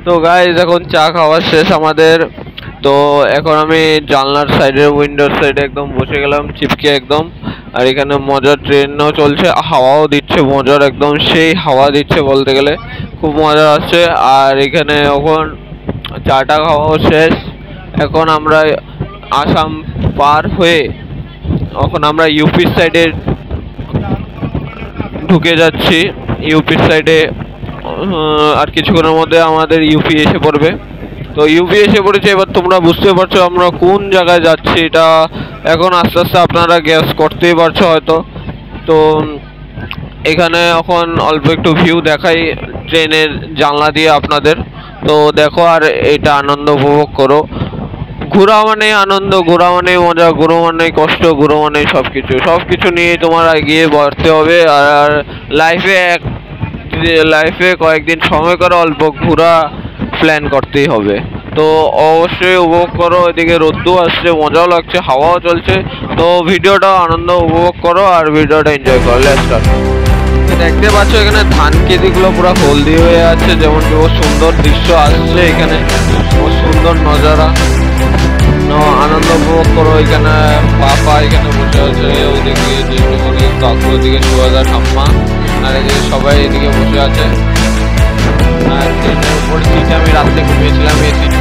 তো গাইস এখন চা খাওয়া শেষ আমাদের। তো এখন আমি জানলার সাইডে উইন্ডোর সাইডে একদম বসে গেলাম চিপকে একদম। আর এখানে মজার ট্রেনও চলছে, হাওয়াও দিচ্ছে মজার, একদম সেই হাওয়া দিচ্ছে বলতে গেলে, খুব মজা আসছে। আর এখানে এখন চাটা খাওয়াও শেষ। এখন আমরা আসাম পার হয়ে এখন আমরা ইউপির সাইডে ঢুকে যাচ্ছি। ইউপির সাইডে আর কিছুক্ষণের মধ্যে আমাদের ইউপি এসে পড়বে। তো ইউপি এসে পড়েছে, এবার তোমরা বুঝতে পারছো আমরা কোন জায়গায় যাচ্ছি। এটা এখন আস্তে আস্তে আপনারা গ্যাস করতেই পারছো হয়তো। তো এখানে এখন অল্প একটু ভিউ দেখাই ট্রেনের জানলা দিয়ে আপনাদের। তো দেখো আর এটা আনন্দ উপভোগ করো। ঘোরা মানে আনন্দ, ঘোরা মানে মজা, ঘোরা মানে কষ্ট, ঘোরা মানে সবকিছু নিয়ে তোমার এগিয়ে বাড়তে হবে। আর লাইফে কয়েকদিন সময় করে অল্প ঘোরা প্ল্যান করতেই হবে। তো অবশ্যই উপভোগ করো, এদিকে রোদ্দু আসছে, মজাও লাগছে, হাওয়াও চলছে। তো ভিডিওটা আনন্দ উপভোগ করো আর ভিডিওটা এনজয় করো। Let's start. দেখতে পাচ্ছ এখানে ধান ক্ষেতিগুলো পুরো হলদি হয়ে আছে, যেমন খুব সুন্দর দৃশ্য আসছে এখানে, খুব সুন্দর নজারা। আনন্দ উপভোগ করো। এখানে পাপা এখানে বসে আছে, ওদিকে জেঠুমনি কাকু, ওদিকে সুয়াদা ঠাম্মা, আর এদিকে সবাই এদিকে বসে আছে। আর ট্রেনের উপর সিটে আমি রাত্রে ঘুমিয়েছিলাম এই সিট।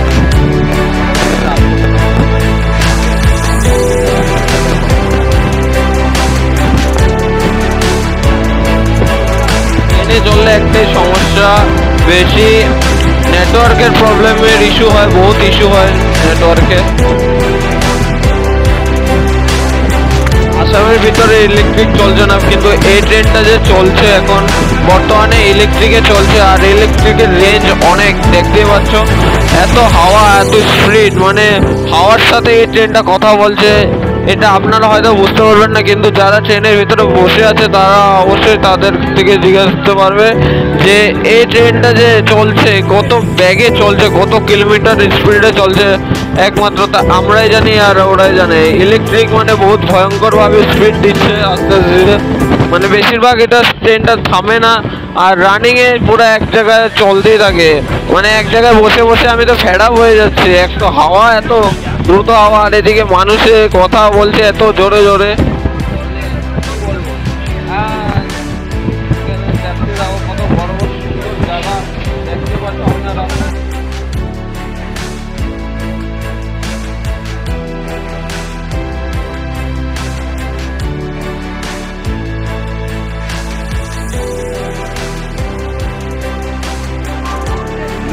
ট্রেনে চললে একটাই সমস্যা, বেশি নেটওয়ার্কের প্রবলেমের ইস্যু হয়, বহুত ইস্যু হয় নেটওয়ার্কে। আসামের ভিতরে ইলেকট্রিক চলছে না, কিন্তু এই ট্রেনটা যে চলছে এখন বর্তমানে ইলেকট্রিকে চলছে। আর ইলেকট্রিকের রেঞ্জ অনেক, দেখতেই পাচ্ছ এত হাওয়া, এত স্পিড, মানে হাওয়ার সাথে এই ট্রেনটা কথা বলছে। এটা আপনারা হয়তো বুঝতে পারবেন না, কিন্তু যারা ট্রেনের ভিতরে বসে আছে তারা অবশ্যই তাদের থেকে জিজ্ঞাসা করতে পারবে যে এই ট্রেনটা যে চলছে কত বেগে চলছে, কত কিলোমিটার স্পিডে চলছে, একমাত্র তা আমরাই জানি আর ওরাই জানে। ইলেকট্রিক মানে বহুত ভয়ঙ্কর ভাবে স্পিড দিচ্ছে আস্তে আস্তে, মানে বেশিরভাগ এটা ট্রেনটা থামে না আর রানিং এ পুরো এক জায়গায় চলতেই থাকে। মানে এক জায়গায় বসে বসে আমি তো ফেড আপ হয়ে যাচ্ছি, এক তো হাওয়া এত দ্রুত হাওয়া, আর এদিকে মানুষে কথা বলছে এত জোরে জোরে। কত বড় বড় সুন্দর জায়গা দেখতে পাচ্ছ আপনারা।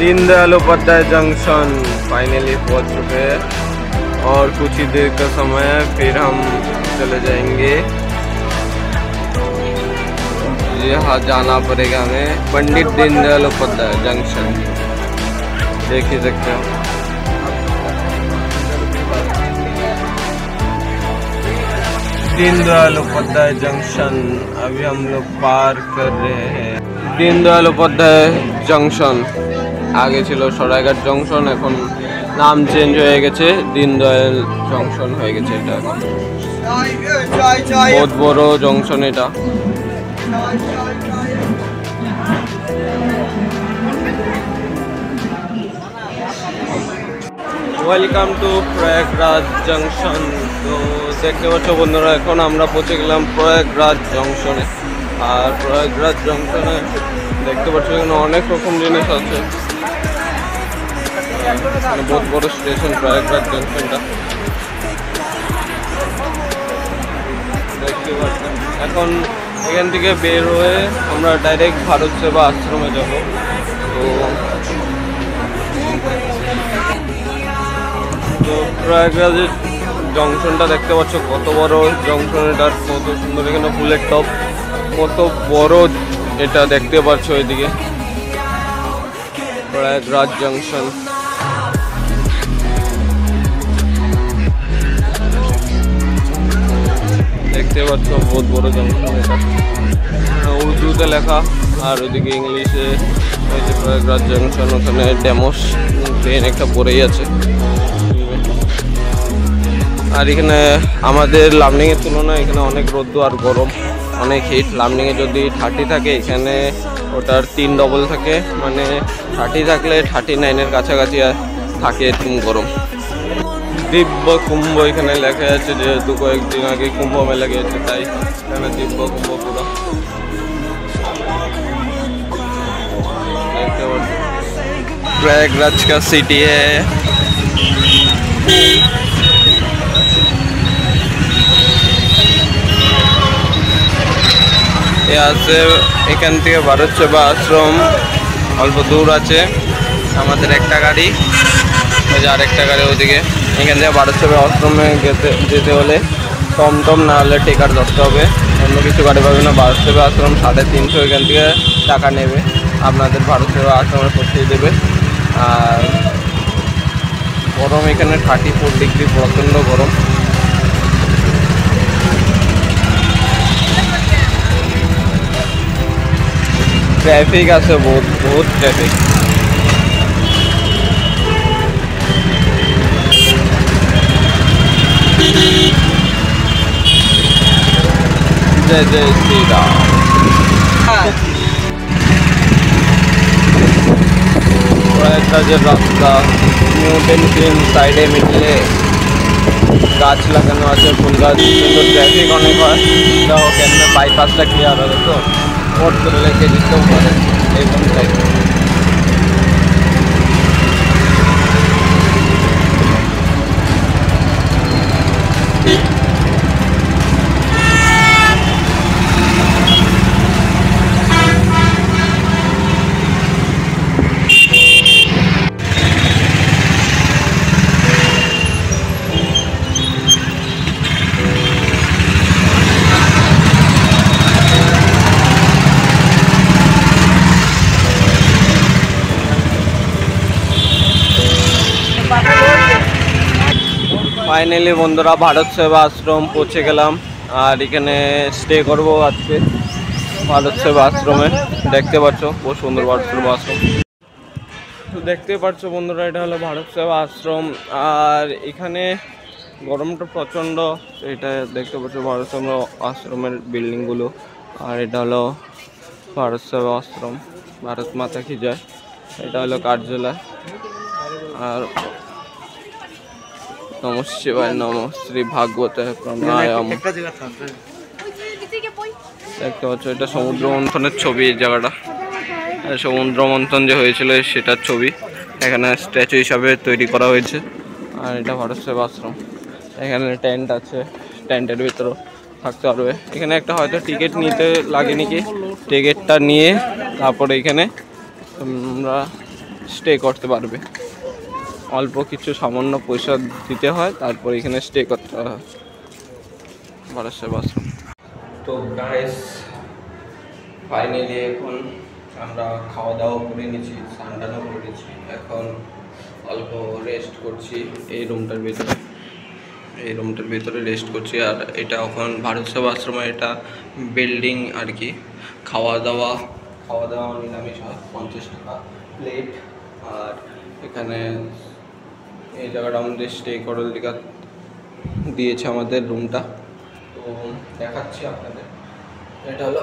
दीनदयाल उपाध्याय जंक्शन फाइनली पहुंच चुके हैं और कुछ ही देर का समय है, फिर हम चले जाएंगे। यहाँ जाना पड़ेगा हमें पंडित दीनदयाल उपाध्याय जंक्शन, देख ही सकते हो। दीनदयाल उपाध्याय जंक्शन अभी हम लोग पार कर रहे हैं। दीनदयाल उपाध्याय जंक्शन आगे ছিল সরাইঘাট জংশন, এখন নাম চেঞ্জ হয়ে গেছে, দীনদয়াল জংশন হয়ে গেছে এটা এখন। বহুত বড় জংশন এটা। Welcome to Prayagraj junction. তো দেখতে পাচ্ছ বন্ধুরা এখন আমরা পৌঁছে গেলাম প্রয়াগরাজ জংশনে। আর প্রয়াগরাজ জংশনে দেখতে পাচ্ছ এখানে অনেক রকম জিনিস আছে, বহুত বড় স্টেশন প্রয়াগরাজ জংশনটা দেখতে পাচ্ছেন। এখন এখান থেকে বের হয়ে আমরা ডাইরেক্ট ভারত সেবা আশ্রমে যাব। তো প্রয়াগরাজের জংশনটা দেখতে পাচ্ছ কত বড় জংশন, এটা কত সুন্দর, এখানে ফুলের টপ, কত বড় এটা দেখতে পাচ্ছ এদিকে প্রয়াগরাজ জংশন। দেখতে পাচ্ছ বহুত বড় জংশন এটা, উর্দুতে লেখা আর ওইদিকে ইংলিশে হয়েছে প্রয়াগরাজ জংশন। ওখানে ডেমোস ট্রেন একটা পড়েই আছে। আর এখানে আমাদের লামডিং এর তুলনায় এখানে অনেক রোদ্দু আর গরম, অনেক হিট। লামডিংয়ে যদি 30 থাকে এখানে ওটার 3 ডবল থাকে, মানে 30 থাকলে 39-এর কাছাকাছি থাকে এরকম গরম। দিব্য কুম্ভ এখানে লেখা আছে, যেহেতু কয়েকদিন আগে কুম্ভ মেলা গিয়েছে তাই এখানে দিব্য কুম্ভ পুরো देखते हो। प्रयागराज का सिटी है। यहाँ से এখান থেকে ভারত সেবা আশ্রম অল্প দূর আছে, আমাদের একটা গাড়ি, ওই যে আরেকটা গাড়ি ওদিকে। এখান থেকে ভারত সেবা আশ্রমে যেতে হলে টমটম না হলে টেকার ধরতে হবে, অন্য কিছু গাড়ি পাবে না। ভারত সেবা আশ্রম 350 এখান থেকে টাকা নেবে, আপনাদের ভারত সেবা আশ্রমে পৌঁছে দেবে। আর গরম এখানে 34 ডিগ্রি, প্রচণ্ড গরম। ট্রাফিক আছে বহুত ট্রাফিক। जय जय श्री राम। প্রয়াগরাজের রাস্তা নিউটেন ফিল্ম সাইডে মিডলে গাছ লাগানো আছে, ফুল গাছ, কিন্তু ট্রাফিক অনেক হয়। তাও কেন বাইপাসটা ক্লিয়ার হবে তো ওট করে লেগে যেতেও পারে এরকম টাইপ। ফাইনালি বন্ধুরা ভারত সেবা আশ্রম পৌঁছে গেলাম, আর এখানে স্টে করব আজকে ভারত সেবা আশ্রমে। দেখতে পাচ্ছ বহু সুন্দর ভারত সেবা আশ্রম। তো দেখতে পাচ্ছ বন্ধুরা, এটা হলো ভারত সেবা আশ্রম। আর এখানে গরমটা প্রচণ্ড। এটা দেখতে পাচ্ছ ভারত সেবা আশ্রমের বিল্ডিংগুলো। আর এটা হলো ভারত সেবা আশ্রম, ভারত মাতা কি জয়। এটা হলো কার্যালয়। আর নমঃ শিবায় নমঃ, শ্রী ভাগবতে প্রণায়াম। দেখতে পাচ্ছ এটা সমুদ্র মন্থনের ছবি। এই জায়গাটা সমুদ্র মন্থন যে হয়েছিল সেটার ছবি এখানে স্ট্যাচু হিসাবে তৈরি করা হয়েছে। আর এটা ভারত সেবা আশ্রম। এখানে টেন্ট আছে, টেন্টের ভিতরেও থাকতে পারবে। এখানে একটা হয়তো টিকিট নিতে লাগে নাকি, টিকিটটা নিয়ে তারপরে এখানে তোমরা স্টে করতে পারবে। অল্প কিছু সামান্য পয়সা দিতে হয়, তারপর এখানে স্টে করতে হয় ভারত সেবা আশ্রম। তো গাইস ফাইনালি এখন আমরা খাওয়া দাওয়া করে নিয়েছি, স্নান করে নিয়েছি, এখন অল্প রেস্ট করছি এই রুমটার ভিতরে রেস্ট করছি। আর এটা এখন ভারত সেবা আশ্রমে এটা বিল্ডিং আর কি। খাওয়া দাওয়া নিরামিষ হয়, 50 টাকা প্লেট। আর এখানে এই জায়গাটা আমাদের স্টে করার দিকে দিয়েছে আমাদের রুমটা। তো দেখাচ্ছি আপনাদের, এটা হলো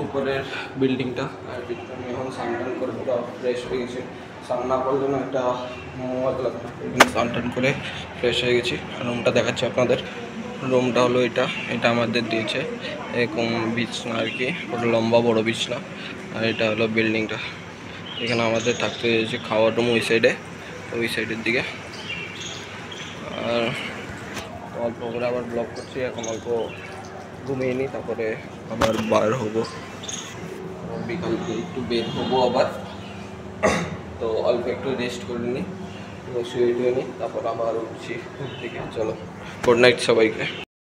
উপরের বিল্ডিংটা। আর আমি এখন স্নান করে পুরো ফ্রেশ হয়ে গেছি। স্নান না করলে না একটা মত লাগবে, স্নান করে ফ্রেশ হয়ে গেছি। রুমটা দেখাচ্ছি আপনাদের। রুমটা হলো এটা আমাদের দিয়েছে এরকম বিছনা আর কি, পুরো লম্বা বড় বিছনা। আর এটা হলো বিল্ডিংটা, এখানে আমাদের থাকতে হয়েছে। খাওয়ার রুম ওই সাইডের দিকে। আর অল্প করে আবার ব্লগ করছি, এখন অল্প ঘুমিয়ে নিই, তারপরে আবার বার হবো, বিকাল দিয়ে একটু বের হবো আবার। তো অল্প একটু রেস্ট করে নিই, শুয়ে নিই, তারপর আবার উঠছি ঘুম থেকে। চলো, গুড নাইট সবাইকে।